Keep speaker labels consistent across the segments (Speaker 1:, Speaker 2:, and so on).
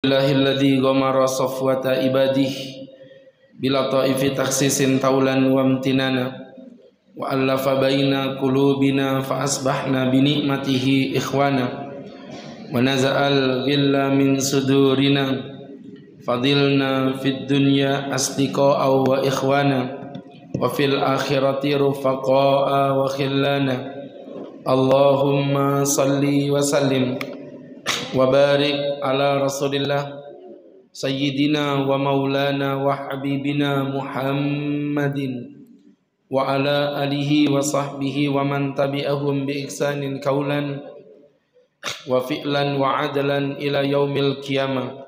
Speaker 1: Illahilladzi ghamara safwata ibadih bila ta'ifi taksisin taulan wa amtinana wa allafa baina qulubina fa asbahna bi ni'matihi ikhwana wa naza'al ghilla min sudurina fadilna fid dunya asdiqa'a wa ikhwana wa fil akhirati rufaqa'a wa khillana. Allahumma salli wa sallim wa barik ala rasulillah sayyidina wa maulana wa habibina Muhammadin wa ala alihi wa sahbihi wa man tabi'ahum bi ihsanin kaulan wa fi'lan wa adlan ila yaumil qiyamah.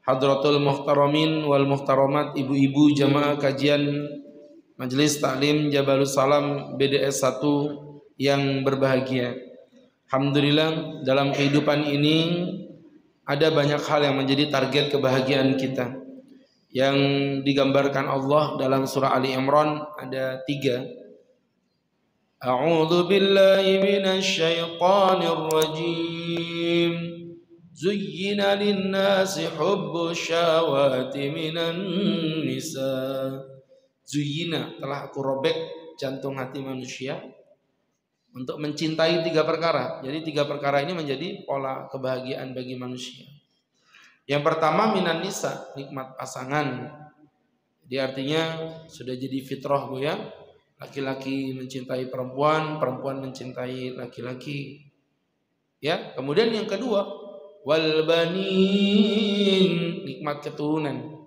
Speaker 1: Hadratul muhtaramin wal muhtaramat, ibu-ibu jamaah kajian Majelis Taklim Jabalus Salam BDS 1 yang berbahagia. Alhamdulillah, dalam kehidupan ini ada banyak hal yang menjadi target kebahagiaan kita. Yang digambarkan Allah dalam surah Ali Imran ada 3. A'udzu billahi minasy syaithanir rajim. Zuyyina lin-nasi hubbu syahawati minan nisa. Zuyyina, telah aku robek jantung hati manusia untuk mencintai 3 perkara. Jadi 3 perkara ini menjadi pola kebahagiaan bagi manusia. Yang pertama minan nisa, nikmat pasangan. Jadi artinya sudah jadi fitrah Bu ya. Laki-laki mencintai perempuan, perempuan mencintai laki-laki. Ya, kemudian yang kedua, wal banin, nikmat keturunan.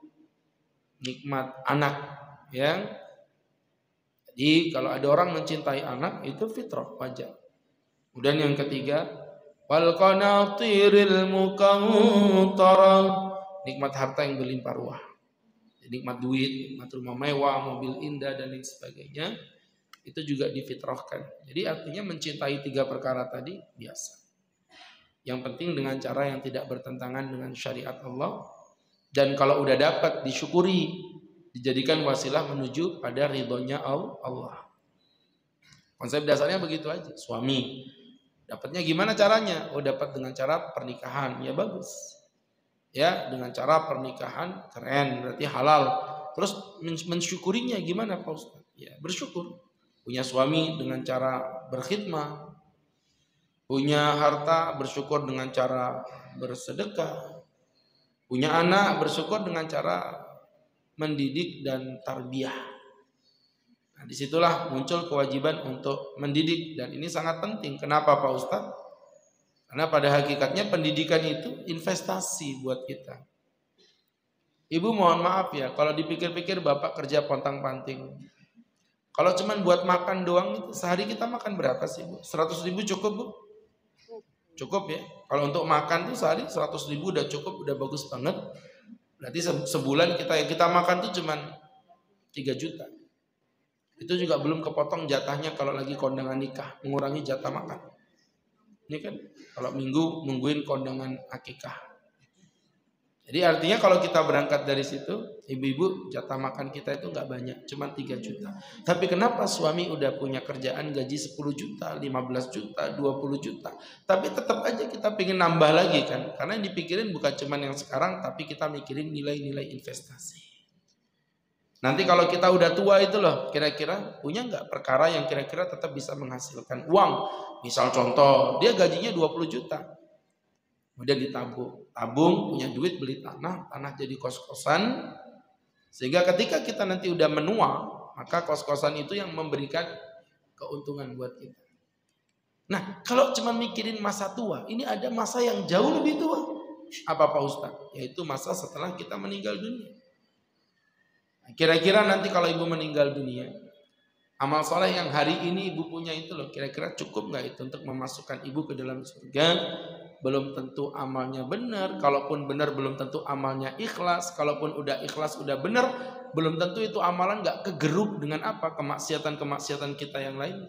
Speaker 1: Nikmat anak, ya. Jadi kalau ada orang mencintai anak itu fitrah, wajar. Kemudian yang ketiga, wal qanatiril muqantara, nikmat harta yang berlimpah ruah. Nikmat duit, nikmat rumah mewah, mobil indah dan lain sebagainya, itu juga difitrahkan. Jadi artinya mencintai 3 perkara tadi biasa. Yang penting dengan cara yang tidak bertentangan dengan syariat Allah, dan kalau udah dapat disyukuri, dijadikan wasilah menuju pada ridhonya Allah. Konsep dasarnya begitu aja. Suami dapatnya gimana caranya? Oh, dapat dengan cara pernikahan. Ya bagus. Ya, dengan cara pernikahan keren, berarti halal. Terus mensyukurinya gimana Pak Ustaz? Ya, bersyukur. Punya suami dengan cara berkhidmah. Punya harta, bersyukur dengan cara bersedekah. Punya anak, bersyukur dengan cara mendidik dan tarbiyah. Nah, disitulah muncul kewajiban untuk mendidik, dan ini sangat penting. Kenapa Pak Ustadz? Karena pada hakikatnya pendidikan itu investasi buat kita. Ibu mohon maaf ya, kalau dipikir-pikir Bapak kerja pontang-panting. Kalau cuma buat makan doang itu sehari kita makan berapa sih Bu? 100.000 cukup Bu? Cukup ya. Kalau untuk makan tuh sehari 100.000 udah cukup, udah bagus banget. Berarti sebulan kita makan tuh cuman 3 juta. Itu juga belum kepotong jatahnya kalau lagi kondangan nikah, mengurangi jatah makan. Ini kan kalau minggu nungguin kondangan akikah. Jadi artinya kalau kita berangkat dari situ, ibu-ibu jatah makan kita itu nggak banyak, cuma 3 juta. Tapi kenapa suami udah punya kerjaan gaji 10 juta, 15 juta, 20 juta. Tapi tetap aja kita pengen nambah lagi kan. Karena yang dipikirin bukan cuma yang sekarang, tapi kita mikirin nilai-nilai investasi. Nanti kalau kita udah tua itu loh, kira-kira punya nggak perkara yang kira-kira tetap bisa menghasilkan uang. Misal contoh, dia gajinya 20 juta. Kemudian tabung, punya duit beli tanah jadi kos-kosan, sehingga ketika kita nanti udah menua, maka kos-kosan itu yang memberikan keuntungan buat kita. Nah, kalau cuma mikirin masa tua, ini ada masa yang jauh lebih tua. Apa Pak Ustaz? Yaitu masa setelah kita meninggal dunia. Nah, kira-kira nanti kalau ibu meninggal dunia, amal soleh yang hari ini ibu punya itu loh, kira-kira cukup nggak itu untuk memasukkan ibu ke dalam surga? Belum tentu amalnya benar. Kalaupun benar belum tentu amalnya ikhlas. Kalaupun udah ikhlas udah benar, belum tentu itu amalan nggak kegeruk dengan apa kemaksiatan kita yang lain.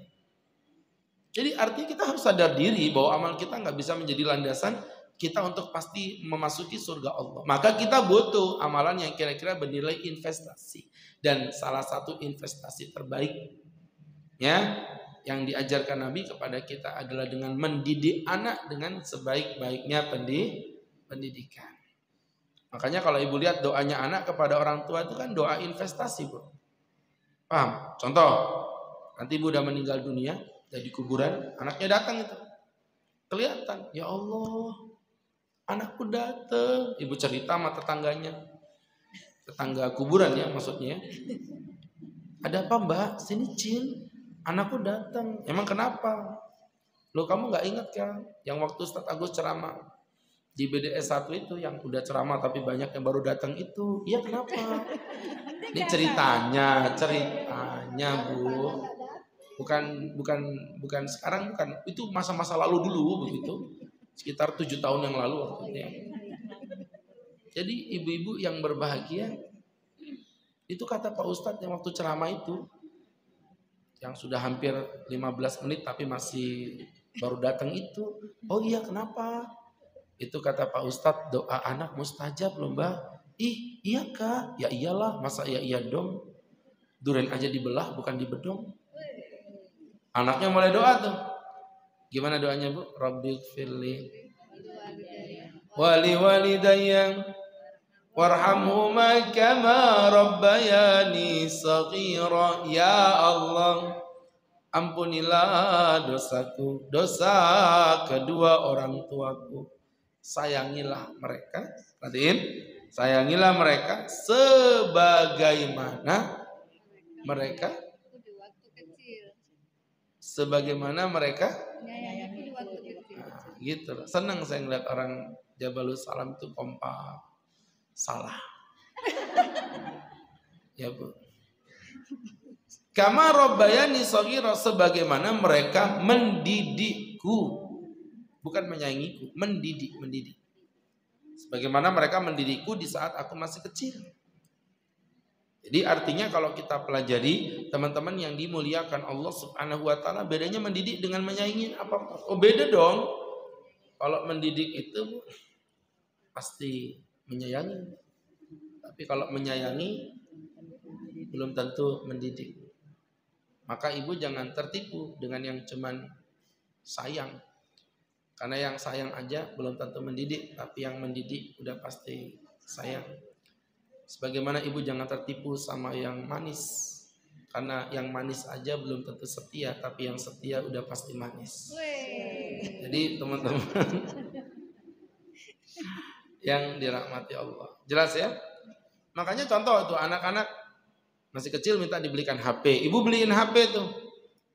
Speaker 1: Jadi artinya kita harus sadar diri bahwa amal kita nggak bisa menjadi landasan kita untuk pasti memasuki surga Allah. Maka kita butuh amalan yang kira-kira bernilai investasi. Dan salah satu investasi terbaik ya yang diajarkan Nabi kepada kita adalah dengan mendidik anak dengan sebaik-baiknya pendidikan. Makanya kalau ibu lihat doanya anak kepada orang tua itu kan doa investasi, bro. Paham? Contoh, nanti ibu udah meninggal dunia, jadi kuburan, anaknya datang itu. Kelihatan, ya Allah, anakku datang. Ibu cerita sama tetangganya. Tetangga kuburan ya maksudnya. Ada apa mbak? Sini Cin, anakku datang. Emang kenapa? Loh kamu gak ingat kan? Yang waktu Ustadz Agus ceramah di BDS 1 itu yang udah ceramah tapi banyak yang baru datang itu. Iya kenapa? Ini ceritanya Bu. Bukan sekarang, bukan. Itu masa-masa lalu dulu begitu. Sekitar 7 tahun yang lalu waktunya. Jadi ibu-ibu yang berbahagia itu kata Pak Ustadz yang waktu ceramah itu yang sudah hampir 15 menit tapi masih baru datang itu. Oh iya kenapa? Itu kata Pak Ustadz doa anak mustajab loh mbak. Ih iya kak. Ya iyalah masa iya dong. Duren aja dibelah bukan dibedong. Anaknya mulai doa tuh. Gimana doanya bu? Rabbighfirli wali walidayya warhamhuma kama rabbayani shaghira. Ya Allah, ampunilah dosaku, dosa kedua orang tuaku. Sayangilah mereka, perhatiin, sayangilah mereka sebagaimana mereka nah, gitu. Senang saya ngeliat orang Jabalus Salam itu kompak. Salah. Ya bu. Kama rabbayani shaghira, sebagaimana mereka mendidikku. Bukan menyayangiku, mendidik. Sebagaimana mereka mendidikku di saat aku masih kecil. Jadi artinya kalau kita pelajari teman-teman yang dimuliakan Allah Subhanahu wa taala, bedanya mendidik dengan menyayangi apa? Oh beda dong. Kalau mendidik itu pasti menyayangi. Tapi kalau menyayangi belum tentu mendidik. Maka ibu jangan tertipu dengan yang cuman sayang. Karena yang sayang aja belum tentu mendidik, tapi yang mendidik udah pasti sayang. Sebagaimana ibu jangan tertipu sama yang manis. Karena yang manis aja belum tentu setia, tapi yang setia udah pasti manis. Jadi teman-teman yang dirahmati Allah. Jelas ya? Makanya contoh itu anak-anak masih kecil minta dibelikan HP. Ibu beliin HP tuh.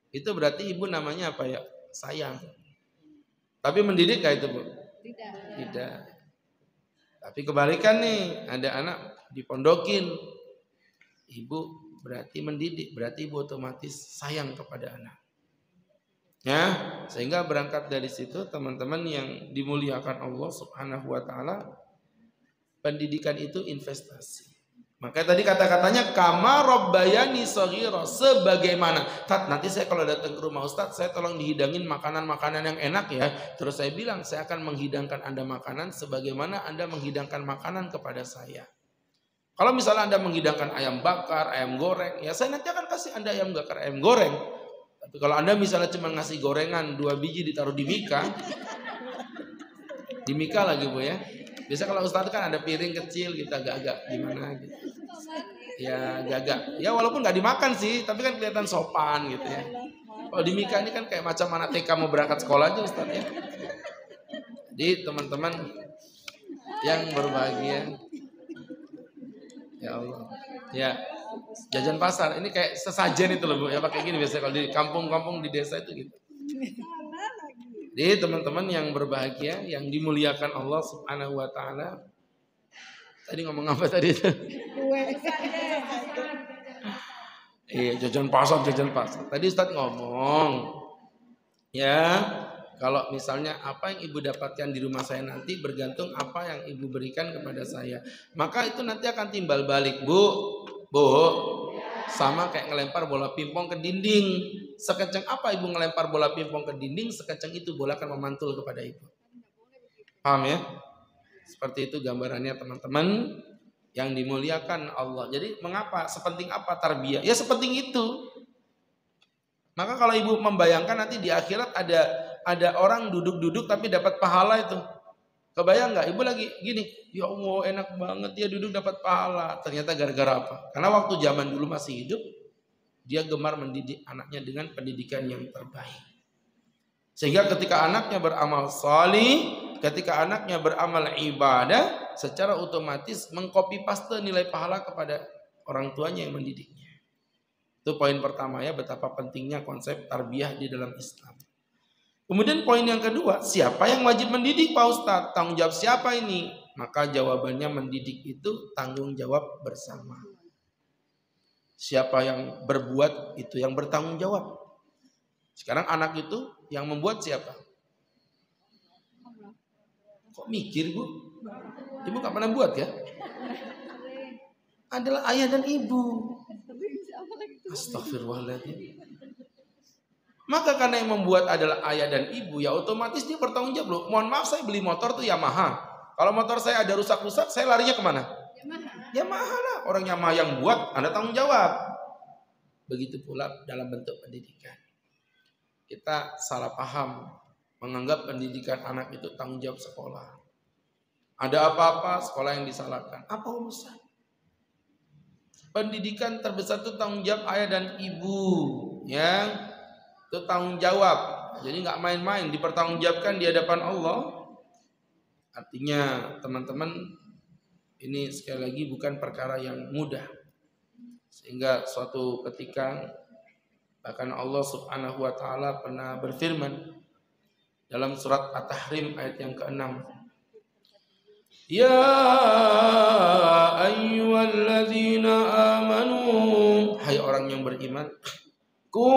Speaker 1: Itu berarti ibu namanya apa ya? Sayang. Tapi mendidik gak itu bu? Tidak. Tapi kebalikan nih, ada anak dipondokin. Ibu berarti mendidik, berarti ibu otomatis sayang kepada anak. Ya, sehingga berangkat dari situ teman-teman yang dimuliakan Allah Subhanahu wa taala, pendidikan itu investasi. Makanya tadi kata-katanya kama rabbayani shaghira, sebagaimana. Nanti saya kalau datang ke rumah Ustadz, saya tolong dihidangin makanan-makanan yang enak ya. Terus saya bilang, saya akan menghidangkan Anda makanan sebagaimana Anda menghidangkan makanan kepada saya. Kalau misalnya Anda menghidangkan ayam bakar, ayam goreng, ya saya nanti akan kasih Anda ayam bakar, ayam goreng. Tapi kalau Anda misalnya cuma ngasih gorengan 2 biji ditaruh di mika lagi bu ya. Biasa kalau Ustadz kan ada piring kecil gitu, agak-agak gimana gitu. Ya agak-agak, ya walaupun nggak dimakan sih, tapi kan kelihatan sopan gitu ya. Kalau di mika ini kan kayak macam anak TK mau berangkat sekolah aja Ustadz ya. Jadi teman-teman yang berbahagia, ya Allah, ya jajan pasar ini kayak sesajen itu loh bu, ya pakai gini biasanya kalau di kampung-kampung di desa itu gitu. Jadi teman-teman yang berbahagia, yang dimuliakan Allah Subhanahu wa taala. Tadi ngomong apa tadi itu? Iya, jajan pasar. Tadi Ustadz ngomong, ya kalau misalnya apa yang ibu dapatkan di rumah saya nanti bergantung apa yang ibu berikan kepada saya. Maka itu nanti akan timbal balik, Bu. Sama kayak ngelempar bola pingpong ke dinding. Sekencang apa ibu ngelempar bola pingpong ke dinding, sekencang itu bola akan memantul kepada ibu. Paham ya? Seperti itu gambarannya teman-teman yang dimuliakan Allah. Jadi mengapa? Sepenting apa tarbiyah? Ya sepenting itu. Maka kalau ibu membayangkan nanti di akhirat ada orang duduk-duduk tapi dapat pahala itu. Kebayang nggak? Ibu lagi gini, ya Allah enak banget dia duduk dapat pahala. Ternyata gara-gara apa? Karena waktu zaman dulu masih hidup, dia gemar mendidik anaknya dengan pendidikan yang terbaik. Sehingga ketika anaknya beramal salih, ketika anaknya beramal ibadah, secara otomatis mengcopy paste nilai pahala kepada orang tuanya yang mendidiknya. Itu poin pertama ya, betapa pentingnya konsep tarbiyah di dalam Islam. Kemudian poin yang kedua, siapa yang wajib mendidik Pak Ustadz? Tanggung jawab siapa ini? Maka jawabannya mendidik itu tanggung jawab bersama. Siapa yang berbuat itu yang bertanggung jawab. Sekarang anak itu yang membuat siapa? Kok mikir Bu? Ibu gak pernah buat ya? Adalah ayah dan ibu. Astagfirullahaladzim. Maka karena yang membuat adalah ayah dan ibu, ya otomatis dia bertanggung jawab loh. Mohon maaf saya beli motor tuh Yamaha. Kalau motor saya ada rusak-rusak, saya larinya kemana? Yamaha lah. Orang Yamaha yang buat, Anda tanggung jawab. Begitu pula dalam bentuk pendidikan. Kita salah paham, menganggap pendidikan anak itu tanggung jawab sekolah. Ada apa-apa, sekolah yang disalahkan. Apa urusan? Pendidikan terbesar itu tanggung jawab ayah dan ibu. Yang itu tanggung jawab, jadi nggak main-main, dipertanggungjawabkan di hadapan Allah. Artinya teman-teman, ini sekali lagi bukan perkara yang mudah. Sehingga suatu ketika bahkan Allah Subhanahu wa taala pernah berfirman dalam surat At-Tahrim ayat yang ke-6. Ya ayyuhalladzina amanu, hai orang yang beriman, Ku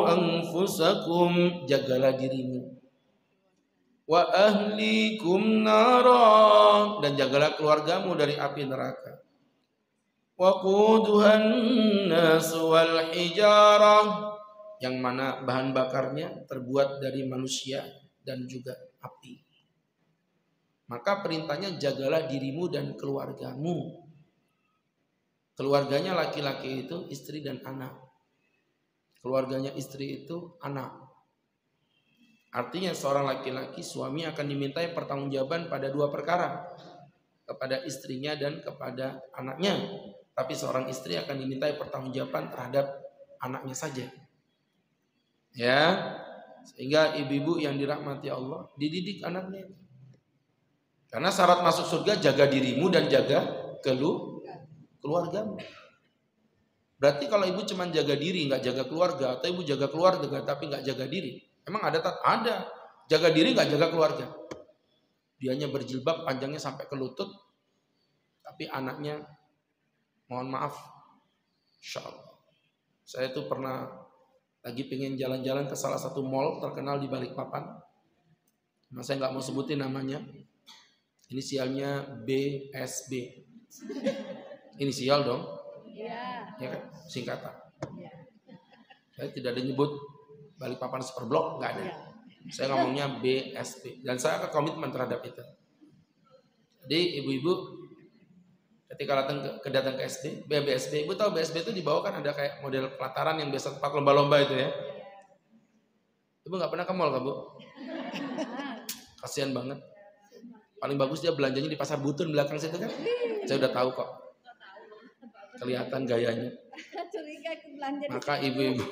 Speaker 1: anfusakum, jagalah dirimu. Wa ahlikum nara, dan jagalah keluargamu dari api neraka. Wa quduhan nas wal hijarah, yang mana bahan bakarnya terbuat dari manusia dan juga api. Maka perintahnya jagalah dirimu dan keluargamu. Keluarganya laki-laki itu istri dan anak. Keluarganya istri itu anak. Artinya seorang laki-laki, suami akan dimintai pertanggungjawaban pada dua perkara, kepada istrinya dan kepada anaknya. Tapi seorang istri akan dimintai pertanggungjawaban terhadap anaknya saja. Ya, sehingga ibu-ibu yang dirahmati Allah dididik anaknya. Karena syarat masuk surga jaga dirimu dan jaga keluargamu. Berarti kalau ibu cuma jaga diri, nggak jaga keluarga, atau ibu jaga keluarga tapi nggak jaga diri, emang ada? Jaga diri nggak jaga keluarga. Dianya berjilbab panjangnya sampai ke lutut, tapi anaknya, mohon maaf, Insya Allah. Saya tuh pernah lagi pengen jalan-jalan ke salah satu mall terkenal di Balikpapan. Nah, saya nggak mau sebutin namanya. Inisialnya BSB. Inisial dong. Ya kan, singkatan. Saya tidak ada nyebut Balikpapan Superblok, nggak ada. Saya ngomongnya BSB dan saya akan komitmen terhadap itu. Jadi ibu-ibu ketika datang ke SD, BSB, ibu tahu BSB itu di bawah kan ada kayak model pelataran yang biasa tempat lomba-lomba itu ya. Ibu nggak pernah ke mall kan Bu? Kasihan banget. Paling bagus dia belanjanya di pasar Butun belakang situ kan. Saya udah tahu kok. Kelihatan gayanya. Maka ibu-ibu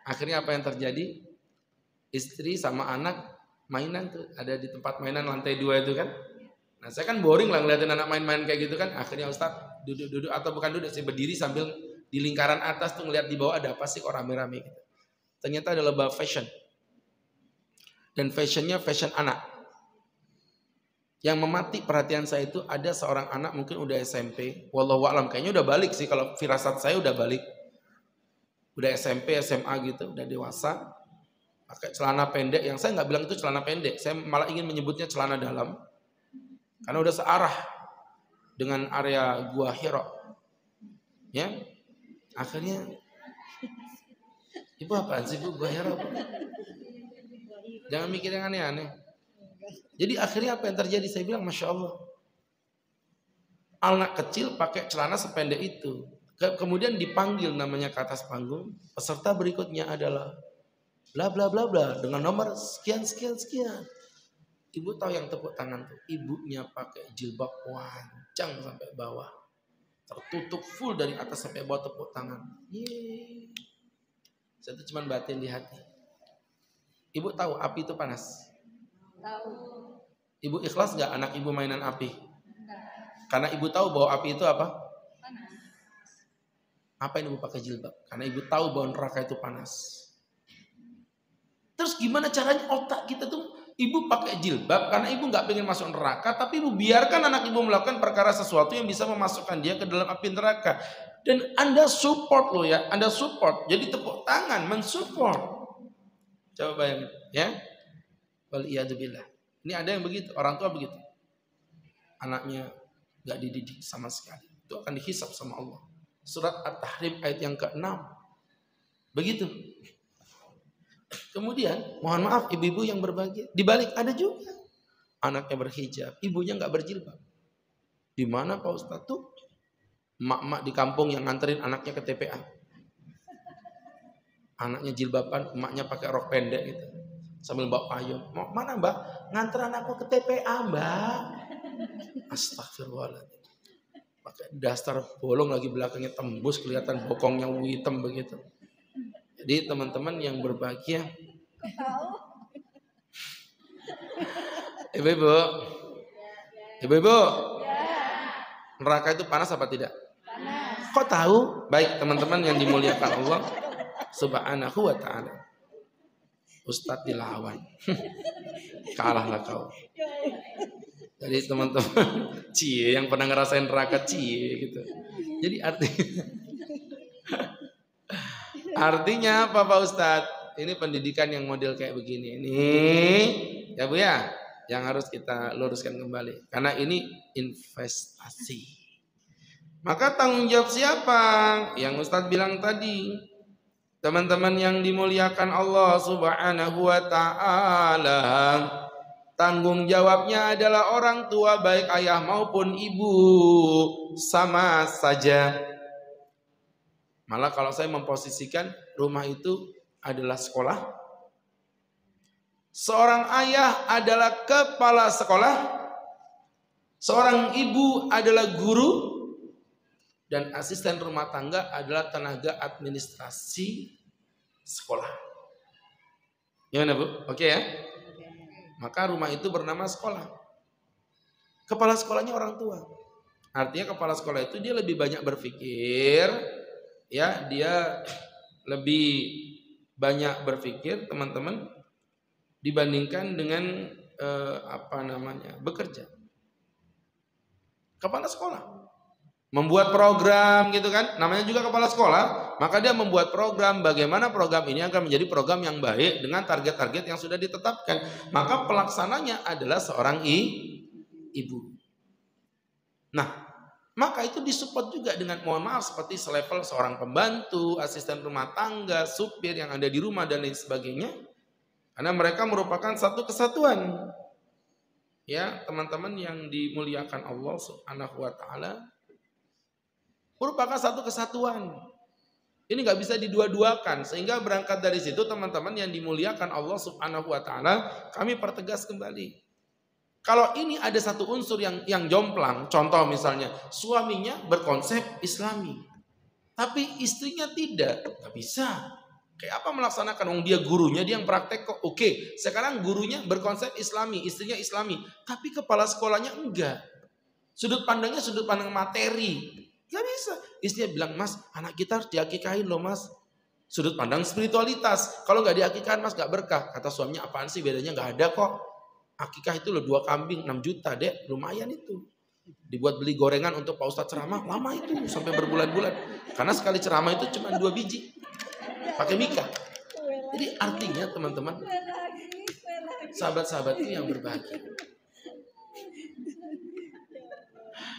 Speaker 1: akhirnya apa yang terjadi? Istri sama anak mainan tuh, ada di tempat mainan lantai 2 itu kan. Nah saya kan boring lah ngeliatin anak main-main kayak gitu kan. Akhirnya Ustadz duduk-duduk, atau bukan duduk, saya berdiri sambil di lingkaran atas tuh ngeliat di bawah ada apa sih kok rame-rame gitu. Ternyata ada lomba fashion. Dan fashionnya fashion anak. Yang memati perhatian saya itu ada seorang anak mungkin udah SMP, wallahu a'lam, kayaknya udah balik sih, kalau firasat saya udah balik. Udah SMP, SMA gitu, udah dewasa. Pakai celana pendek, yang saya nggak bilang itu celana pendek, saya malah ingin menyebutnya celana dalam. Karena udah searah dengan area Gua Hira. Ya. Akhirnya ibu apaan sih Bu, Gua Hira? Jangan mikir yang aneh-aneh. Jadi akhirnya apa yang terjadi? Saya bilang Masya Allah, anak kecil pakai celana sependek itu. Kemudian dipanggil namanya ke atas panggung. Peserta berikutnya adalah bla bla bla bla dengan nomor sekian sekian sekian. Ibu tahu yang tepuk tangan tuh, ibunya pakai jilbab panjang sampai bawah, tertutup full dari atas sampai bawah tepuk tangan. Yeay. Saya tuh cuma batin di hati. Ibu tahu api itu panas?
Speaker 2: Tahu.
Speaker 1: Ibu ikhlas nggak anak ibu mainan api? Karena ibu tahu bahwa api itu apa?
Speaker 2: Panas.
Speaker 1: Apa yang ibu pakai jilbab? Karena ibu tahu bahwa neraka itu panas. Terus gimana caranya otak kita tuh, ibu pakai jilbab karena ibu nggak pengen masuk neraka, tapi ibu biarkan anak ibu melakukan perkara sesuatu yang bisa memasukkan dia ke dalam api neraka. Dan Anda support loh ya, Anda support. Jadi tepuk tangan, mensupport. Coba bayangin ya. Waliyadzubillah. Ini ada yang begitu, orang tua begitu. Anaknya gak dididik sama sekali. Itu akan dihisab sama Allah. Surat At-Tahrim ayat yang ke-6. Begitu. Kemudian, mohon maaf ibu-ibu yang berbahagia. Dibalik ada juga. Anaknya berhijab, ibunya gak berjilbab. Di mana Pak Ustadz tuh? Emak-emak di kampung yang nganterin anaknya ke TPA. Anaknya jilbaban, emaknya pakai rok pendek gitu. Sambil bawa payung. Mau mana mbak? Nganter anakku ke TPA mbak. Astagfirullahaladzim. Pakai daster bolong lagi belakangnya tembus, kelihatan bokongnya hitam begitu. Jadi teman-teman yang berbahagia. Ibu-ibu. Neraka itu panas apa tidak?
Speaker 2: Panas.
Speaker 1: Kok tahu? Baik teman-teman yang dimuliakan Allah Subhanahu wa ta'ala. Ustadz dilawan. Kalahlah kau. Jadi teman-teman cie yang pernah ngerasain neraka cie gitu. Jadi artinya apa Pak Ustadz? Ini pendidikan yang model kayak begini. Ini ya Bu ya, yang harus kita luruskan kembali. Karena ini investasi. Maka tanggung jawab siapa? Yang Ustadz bilang tadi. Teman-teman yang dimuliakan Allah Subhanahu wa ta'ala, tanggung jawabnya adalah orang tua, baik ayah maupun ibu, sama saja. Malah kalau saya memposisikan rumah itu adalah sekolah, seorang ayah adalah kepala sekolah, seorang ibu adalah guru, dan asisten rumah tangga adalah tenaga administrasi sekolah. Gimana Bu? Oke ya? Maka rumah itu bernama sekolah. Kepala sekolahnya orang tua. Artinya kepala sekolah itu dia lebih banyak berpikir, ya, dia lebih banyak berpikir teman-teman dibandingkan dengan bekerja. Kepala sekolah membuat program gitu kan, namanya juga kepala sekolah, maka dia membuat program bagaimana program ini akan menjadi program yang baik dengan target-target yang sudah ditetapkan. Maka pelaksananya adalah seorang ibu. Nah, maka itu disupport juga dengan, mohon maaf, seperti selevel seorang pembantu, asisten rumah tangga, supir yang ada di rumah dan lain sebagainya. Karena mereka merupakan satu kesatuan. Ya, teman-teman yang dimuliakan Allah Subhanahu wa ta'ala, merupakan satu kesatuan. Ini nggak bisa didua-duakan. Sehingga berangkat dari situ teman-teman yang dimuliakan Allah Subhanahu wa ta'ala, kami pertegas kembali. Kalau ini ada satu unsur yang jomplang, contoh misalnya suaminya berkonsep Islami, tapi istrinya tidak, nggak bisa. Kayak apa melaksanakan? Dia gurunya, dia yang praktek kok. Oke, sekarang gurunya berkonsep Islami, istrinya Islami, tapi kepala sekolahnya enggak. Sudut pandangnya sudut pandang materi. Gak bisa. Istrinya bilang, mas, anak kita harus diakikahin loh mas. Sudut pandang spiritualitas. Kalau gak diakikahin mas gak berkah. Kata suaminya, apaan sih bedanya? Gak ada kok. Akikah itu loh 2 kambing 6 juta dek. Lumayan itu. Dibuat beli gorengan untuk Pak Ustadz ceramah. Lama itu sampai berbulan-bulan. Karena sekali ceramah itu cuma 2 biji. Pakai mika. Jadi artinya teman-teman, sahabat-sahabatku yang berbahagia.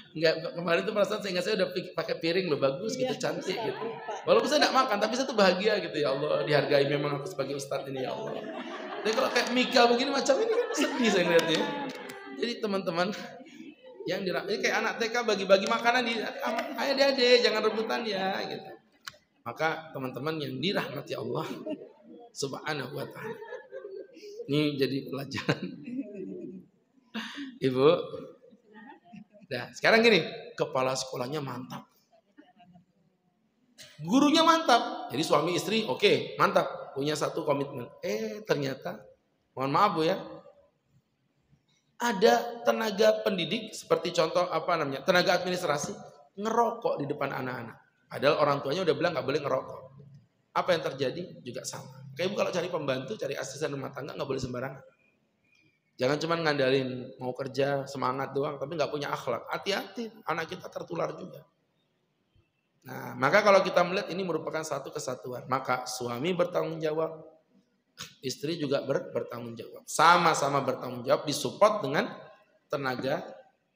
Speaker 1: Enggak, kemarin tuh perasaan saya udah pakai piring loh, bagus gitu, cantik gitu. Walaupun saya enggak makan, tapi saya tuh bahagia gitu, ya Allah, dihargai memang aku sebagai ustadz ini, ya Allah. Jadi kalau kayak Mika begini macam ini kan sedih saya ngeliatnya. Jadi teman-teman yang ini kayak anak TK bagi-bagi makanan di ayo adik-adik jangan rebutan ya gitu. Maka teman-teman yang dirahmati Allah Subhanahu wa ta'ala. Ini jadi pelajaran. Ibu. Nah, sekarang gini, kepala sekolahnya mantap. Gurunya mantap. Jadi suami istri oke, mantap. Punya satu komitmen. Ternyata, mohon maaf Bu ya, ada tenaga pendidik seperti contoh tenaga administrasi ngerokok di depan anak-anak. Padahal orang tuanya udah bilang nggak boleh ngerokok. Apa yang terjadi juga sama. Kayak Ibu kalau cari pembantu, cari asisten rumah tangga nggak boleh sembarangan. Jangan cuma ngandalin mau kerja semangat doang, tapi nggak punya akhlak. Hati-hati, anak kita tertular juga. Nah, maka kalau kita melihat ini merupakan satu kesatuan, maka suami bertanggung jawab, istri juga bertanggung jawab. Sama-sama bertanggung jawab, disupport dengan tenaga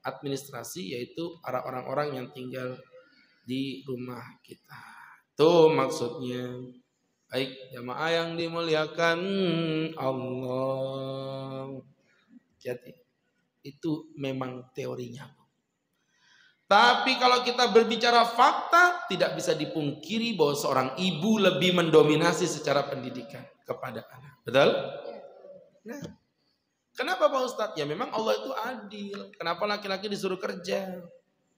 Speaker 1: administrasi, yaitu para orang-orang yang tinggal di rumah kita. Itu maksudnya. Baik, jamaah yang dimuliakan Allah. Jadi, itu memang teorinya. Tapi kalau kita berbicara fakta, tidak bisa dipungkiri bahwa seorang ibu lebih mendominasi secara pendidikan kepada anak. Betul? Nah, kenapa Pak Ustadz? Ya memang Allah itu adil. Kenapa laki-laki disuruh kerja?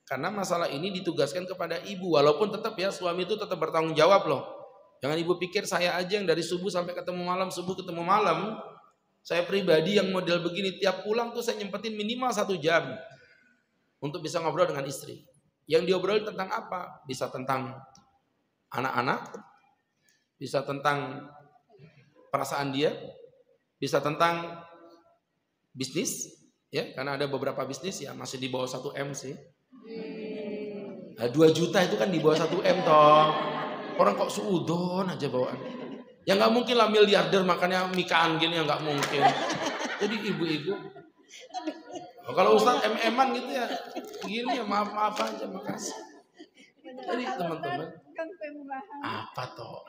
Speaker 1: Karena masalah ini ditugaskan kepada ibu. Walaupun tetap ya suami itu tetap bertanggung jawab loh. Jangan ibu pikir saya aja yang dari subuh sampai ketemu malam, subuh ketemu malam. Saya pribadi yang model begini, tiap pulang tuh saya nyempetin minimal 1 jam. Untuk bisa ngobrol dengan istri. Yang diobrolin tentang apa? Bisa tentang anak-anak, bisa tentang perasaan dia, bisa tentang bisnis, ya, karena ada beberapa bisnis ya masih di bawah 1 M sih. Nah, 2 juta itu kan di bawah 1 M toh. Orang kok suudon aja bawaan. Ya nggak mungkin lah miliarder makanya nikahan gini, ya nggak mungkin. Jadi ibu-ibu, kalau Ustadz MM-an gitu ya, begini ya maaf-maaf aja, makasih. Jadi teman-teman, apa toh?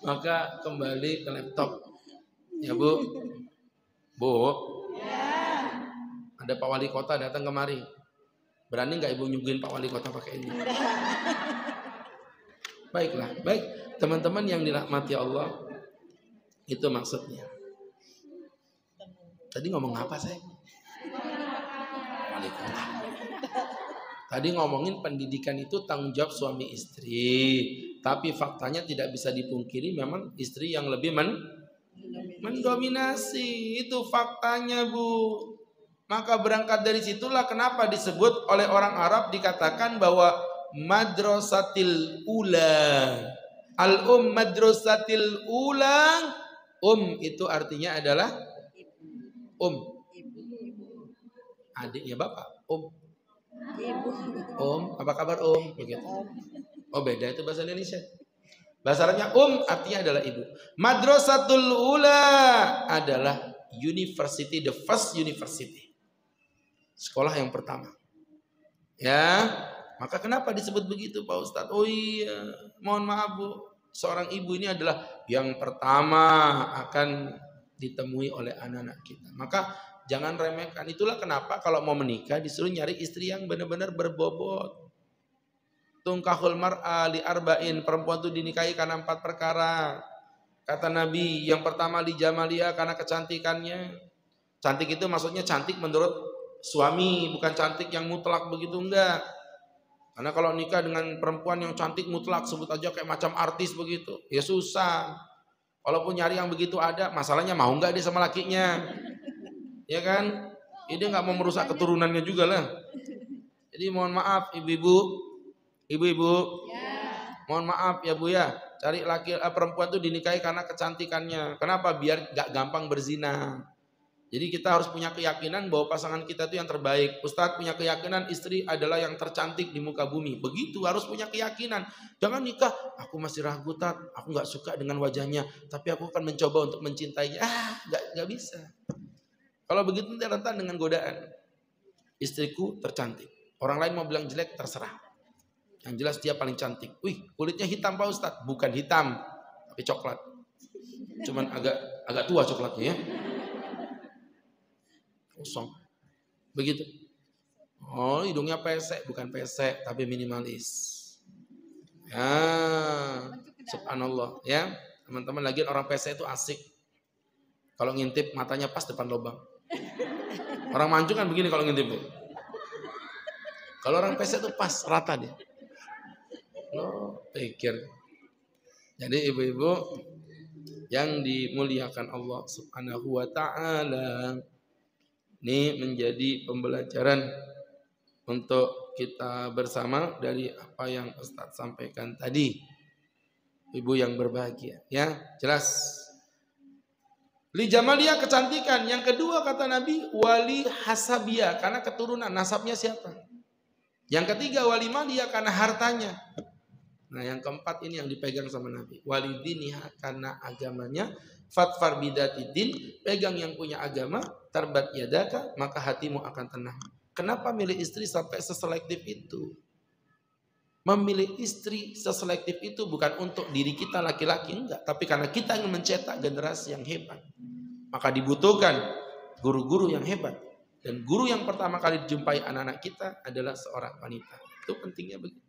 Speaker 1: Maka kembali ke laptop, ya Bu. Bu, ada Pak Wali Kota datang kemari. Berani nggak Ibu nyuguhin Pak Wali Kota pakai ini? Baiklah, baik teman-teman yang dirahmati Allah, itu maksudnya. Tadi ngomong apa saya? Wali Kota. Tadi ngomongin pendidikan itu tanggung jawab suami istri. Tapi faktanya tidak bisa dipungkiri memang istri yang lebih mendominasi. Itu faktanya Bu. Maka berangkat dari situlah kenapa disebut oleh orang Arab dikatakan bahwa madrasatil ula. Al-um madrasatil ula. Itu artinya adalah adiknya bapak. Apa kabar begitu. Oh beda itu bahasa Indonesia. Bahasa Arabnya artinya adalah ibu. Madrasatul ula adalah university, the first university. Sekolah yang pertama. Ya, maka kenapa disebut begitu Pak Ustadz? Oh iya, mohon maaf Bu. Seorang ibu ini adalah yang pertama akan ditemui oleh anak-anak kita. Maka jangan remehkan. Itulah kenapa kalau mau menikah disuruh nyari istri yang benar-benar berbobot. Tungkahul mar'a li arba'in. Perempuan itu dinikahi karena 4 perkara. Kata Nabi, yang pertama li jamalia karena kecantikannya. Cantik itu maksudnya cantik menurut suami, bukan cantik yang mutlak begitu, enggak. Karena kalau nikah dengan perempuan yang cantik mutlak, sebut aja kayak macam artis begitu, ya susah. Walaupun nyari yang begitu ada, masalahnya mau enggak dia sama lakinya. Ya kan? Dia nggak mau merusak keturunannya juga lah. Jadi mohon maaf ibu-ibu, mohon maaf ya Bu ya, cari perempuan tuh dinikahi karena kecantikannya. Kenapa? Biar nggak gampang berzina. Jadi kita harus punya keyakinan bahwa pasangan kita itu yang terbaik. Ustadz punya keyakinan istri adalah yang tercantik di muka bumi. Begitu, harus punya keyakinan. Jangan nikah, aku masih ragu Tat, aku nggak suka dengan wajahnya, tapi aku akan mencoba untuk mencintainya. Nggak bisa. Kalau begitu nanti rentan dengan godaan. Istriku tercantik. Orang lain mau bilang jelek, terserah. Yang jelas dia paling cantik. Wih, kulitnya hitam Pak Ustadz. Bukan hitam, tapi coklat. Cuman agak tua coklatnya ya. Kosong. Begitu. Oh, hidungnya pesek, bukan pesek, tapi minimalis. Ya, subhanallah ya. Teman-teman, lagi orang PC itu asik. Kalau ngintip matanya pas depan lubang. Orang mancung kan begini kalau ngintip. Kalau orang PC itu pas rata dia. Lo pikir. Jadi ibu-ibu yang dimuliakan Allah Subhanahu wa taala, ini menjadi pembelajaran untuk kita bersama dari apa yang Ustaz sampaikan tadi. Ibu yang berbahagia, ya, jelas. Li jamaliyah, kecantikan. Yang kedua kata Nabi, wali hasabiyah, karena keturunan, nasabnya siapa. Yang ketiga wali maliyah, karena hartanya. Nah, yang keempat ini yang dipegang sama Nabi, wali diniha, karena agamanya. Fatfar bidatidin, pegang yang punya agama. Tarbat yadaka, maka hatimu akan tenang. Kenapa milih istri sampai seselektif itu? Memilih istri seselektif itu bukan untuk diri kita laki-laki, enggak, tapi karena kita ingin mencetak generasi yang hebat. Maka dibutuhkan guru-guru yang hebat. Dan guru yang pertama kali dijumpai anak-anak kita adalah seorang wanita. Itu pentingnya begitu.